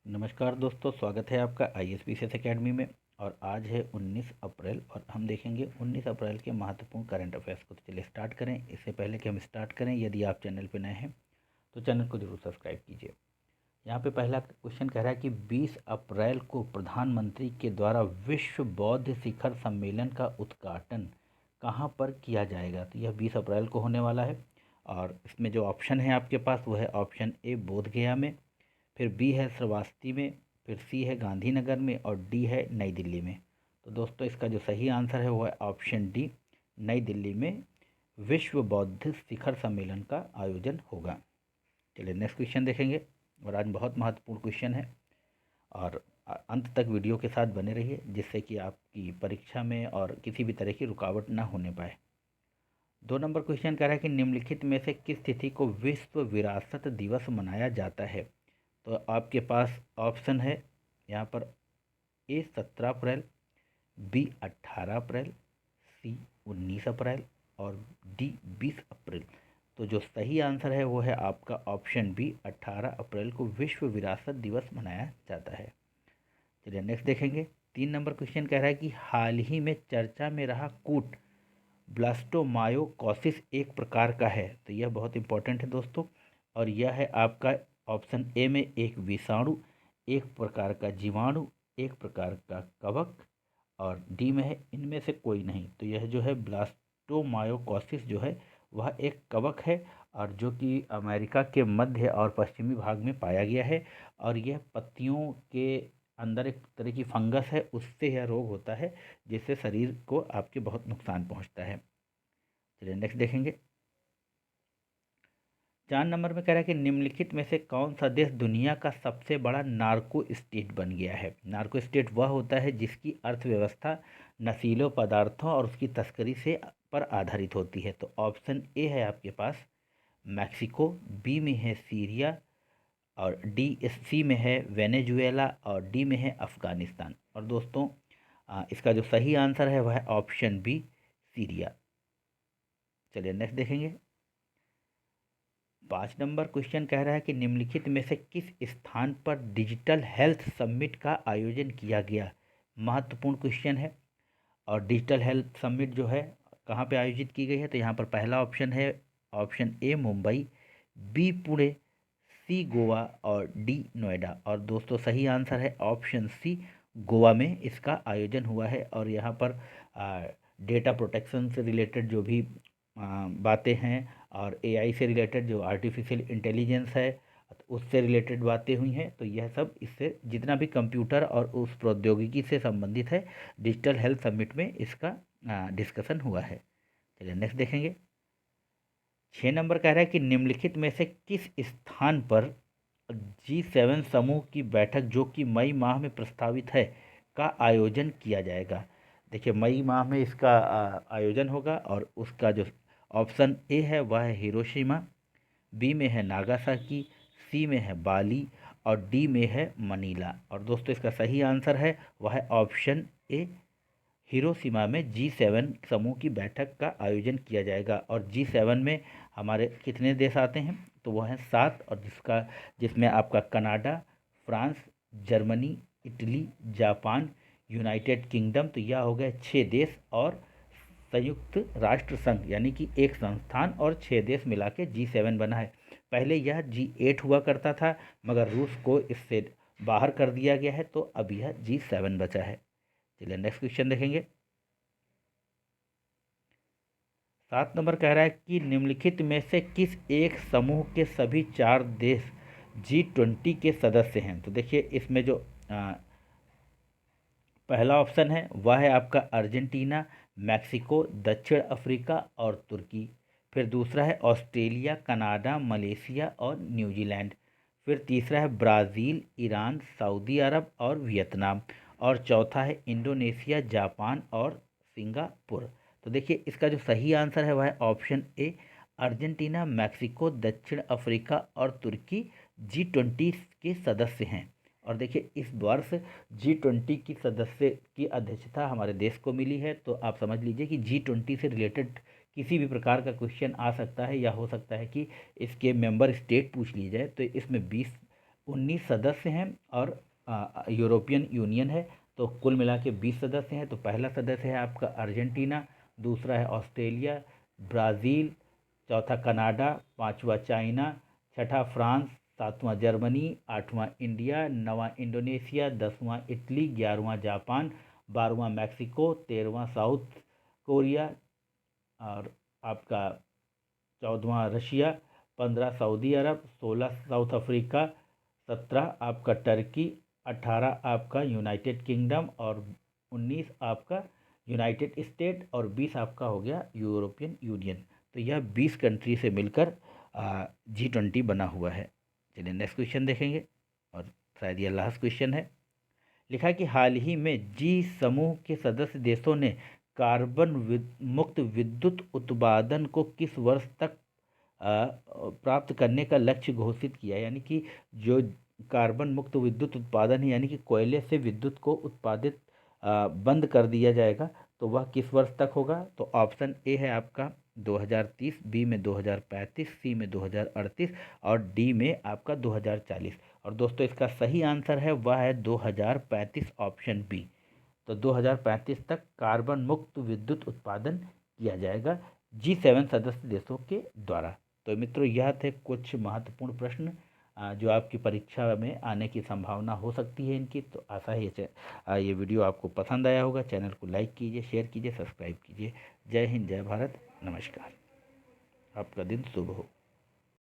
नमस्कार दोस्तों, स्वागत है आपका ISPCS एकेडमी में। और आज है 19 अप्रैल और हम देखेंगे 19 अप्रैल के महत्वपूर्ण करंट अफेयर्स को। तो चलिए स्टार्ट करें। इससे पहले कि हम स्टार्ट करें, यदि आप चैनल पर नए हैं तो चैनल को जरूर सब्सक्राइब कीजिए। यहाँ पे पहला क्वेश्चन कह रहा है कि 20 अप्रैल को प्रधानमंत्री के द्वारा विश्व बौद्ध शिखर सम्मेलन का उद्घाटन कहाँ पर किया जाएगा। तो यह 20 अप्रैल को होने वाला है। और इसमें जो ऑप्शन है आपके पास वो है ऑप्शन ए बोधगया में, फिर बी है श्रावस्ती में, फिर सी है गांधीनगर में और डी है नई दिल्ली में। तो दोस्तों इसका जो सही आंसर है वो है ऑप्शन डी, नई दिल्ली में विश्व बौद्ध शिखर सम्मेलन का आयोजन होगा। चलिए नेक्स्ट क्वेश्चन देखेंगे। और आज बहुत महत्वपूर्ण क्वेश्चन है और अंत तक वीडियो के साथ बने रहिए, जिससे कि आपकी परीक्षा में और किसी भी तरह की रुकावट ना होने पाए। 2 नंबर क्वेश्चन कह रहा है कि निम्नलिखित में से किस तिथि को विश्व विरासत दिवस मनाया जाता है। तो आपके पास ऑप्शन है यहाँ पर ए 17 अप्रैल, बी 18 अप्रैल, सी 19 अप्रैल और डी 20 अप्रैल। तो जो सही आंसर है वो है आपका ऑप्शन बी, 18 अप्रैल को विश्व विरासत दिवस मनाया जाता है। चलिए नेक्स्ट देखेंगे। 3 नंबर क्वेश्चन कह रहा है कि हाल ही में चर्चा में रहा कूट ब्लास्टोमायोकोसिस एक प्रकार का है। तो यह बहुत इंपॉर्टेंट है दोस्तों। और यह है आपका ऑप्शन ए में एक विषाणु, एक प्रकार का जीवाणु, एक प्रकार का कवक और डी में है इनमें से कोई नहीं। तो यह जो है ब्लास्टोमायोकोसिस जो है वह एक कवक है और जो कि अमेरिका के मध्य और पश्चिमी भाग में पाया गया है। और यह पत्तियों के अंदर एक तरह की फंगस है, उससे यह रोग होता है जिससे शरीर को आपके बहुत नुकसान पहुंचता है। चलिए नेक्स्ट देखेंगे। 4 नंबर में कह रहा है कि निम्नलिखित में से कौन सा देश दुनिया का सबसे बड़ा नार्को स्टेट बन गया है। नार्को स्टेट वह होता है जिसकी अर्थव्यवस्था नशीले पदार्थों और उसकी तस्करी से पर आधारित होती है। तो ऑप्शन ए है आपके पास मैक्सिको, बी में है सीरिया और सी में है वेनेजुएला और डी में है अफ़गानिस्तान। और दोस्तों इसका जो सही आंसर है वह है ऑप्शन बी, सीरिया। चलिए नेक्स्ट देखेंगे। 5 नंबर क्वेश्चन कह रहा है कि निम्नलिखित में से किस स्थान पर डिजिटल हेल्थ समिट का आयोजन किया गया। महत्वपूर्ण क्वेश्चन है। और डिजिटल हेल्थ समिट जो है कहाँ पे आयोजित की गई है। तो यहाँ पर पहला ऑप्शन है option A Mumbai, B Pune, C Goa और डी नोएडा। और दोस्तों सही आंसर है ऑप्शन सी, गोवा में इसका आयोजन हुआ है। और यहाँ पर डेटा प्रोटेक्शन से रिलेटेड जो भी बातें हैं और एआई से रिलेटेड जो आर्टिफिशियल इंटेलिजेंस है उससे रिलेटेड बातें हुई हैं। तो यह सब इससे जितना भी कंप्यूटर और उस प्रौद्योगिकी से संबंधित है डिजिटल हेल्थ समिट में इसका डिस्कशन हुआ है। चलिए नेक्स्ट देखेंगे। 6 नंबर कह रहा है कि निम्नलिखित में से किस स्थान पर G7 समूह की बैठक जो कि मई माह में प्रस्तावित है का आयोजन किया जाएगा। देखिए मई माह में इसका आयोजन होगा और उसका जो ऑप्शन ए है वह है हिरोशिमा, बी में है नागासाकी, सी में है बाली और डी में है मनीला। और दोस्तों इसका सही आंसर है वह है ऑप्शन ए, हिरोशिमा में G7 समूह की बैठक का आयोजन किया जाएगा। और G7 में हमारे कितने देश आते हैं। तो वह हैं 7 और जिसमें आपका Canada, France, Germany, Italy, Japan, United kingdom. तो यह हो गए 6 देश और संयुक्त राष्ट्र संघ यानी कि एक संस्थान और 6 देश मिला के G7 बना है। पहले यह G8 हुआ करता था मगर रूस को इससे बाहर कर दिया गया है, तो अब यह G7 बचा है। चलिए नेक्स्ट क्वेश्चन देखेंगे। 7 नंबर कह रहा है कि निम्नलिखित में से किस एक समूह के सभी 4 देश G20 के सदस्य हैं। तो देखिए इसमें जो पहला ऑप्शन है वह है आपका अर्जेंटीना, मैक्सिको, दक्षिण अफ्रीका और तुर्की। फिर दूसरा है ऑस्ट्रेलिया, कनाडा, मलेशिया और न्यूजीलैंड। फिर तीसरा है ब्राज़ील, ईरान, सऊदी अरब और वियतनाम। और चौथा है इंडोनेशिया, जापान और सिंगापुर। तो देखिए इसका जो सही आंसर है वह है ऑप्शन ए, अर्जेंटीना, मैक्सिको, दक्षिण अफ्रीका और तुर्की G20 के सदस्य हैं। और देखिए इस वर्ष G20 की सदस्य की अध्यक्षता हमारे देश को मिली है। तो आप समझ लीजिए कि G20 से रिलेटेड किसी भी प्रकार का क्वेश्चन आ सकता है या हो सकता है कि इसके मेंबर स्टेट पूछ लिए जाए। तो इसमें 20 19 सदस्य हैं और यूरोपियन यूनियन है, तो कुल मिला के 20 सदस्य हैं। तो पहला सदस्य है आपका अर्जेंटीना, दूसरा है ऑस्ट्रेलिया, ब्राज़ील, चौथा कनाडा, पांचवा चाइना, छठा फ्रांस, सातवां जर्मनी, आठवां इंडिया, नवां इंडोनेशिया, 10वां इटली, 11वां जापान, 12वां मैक्सिको, 13वां साउथ कोरिया और आपका 14वां Russia, 15 Saudi Arab, 16 South Africa, 17 आपका टर्की, 18 आपका यूनाइटेड किंगडम और 19 आपका यूनाइटेड स्टेट और 20 आपका हो गया यूरोपियन यूनियन। तो यह 20 कंट्री से मिलकर G20 बना हुआ है। चलिए नेक्स्ट क्वेश्चन देखेंगे और शायद यह लास्ट क्वेश्चन है। लिखा है कि हाल ही में जी समूह के सदस्य देशों ने कार्बन मुक्त विद्युत उत्पादन को किस वर्ष तक प्राप्त करने का लक्ष्य घोषित किया। यानी कि जो कार्बन मुक्त विद्युत उत्पादन है, यानी कि कोयले से विद्युत को उत्पादित बंद कर दिया जाएगा, तो वह किस वर्ष तक होगा। तो ऑप्शन ए है आपका 2030, बी में 2035, सी में 2038 और डी में आपका 2040। और दोस्तों इसका सही आंसर है वह है 2035 ऑप्शन बी। तो 2035 तक कार्बन मुक्त विद्युत उत्पादन किया जाएगा G7 सदस्य देशों के द्वारा। तो मित्रों यह थे कुछ महत्वपूर्ण प्रश्न जो आपकी परीक्षा में आने की संभावना हो सकती है इनकी। तो आशा है ये वीडियो आपको पसंद आया होगा। चैनल को लाइक कीजिए, शेयर कीजिए, सब्सक्राइब कीजिए। जय हिंद, जय भारत, नमस्कार। आपका दिन शुभ हो।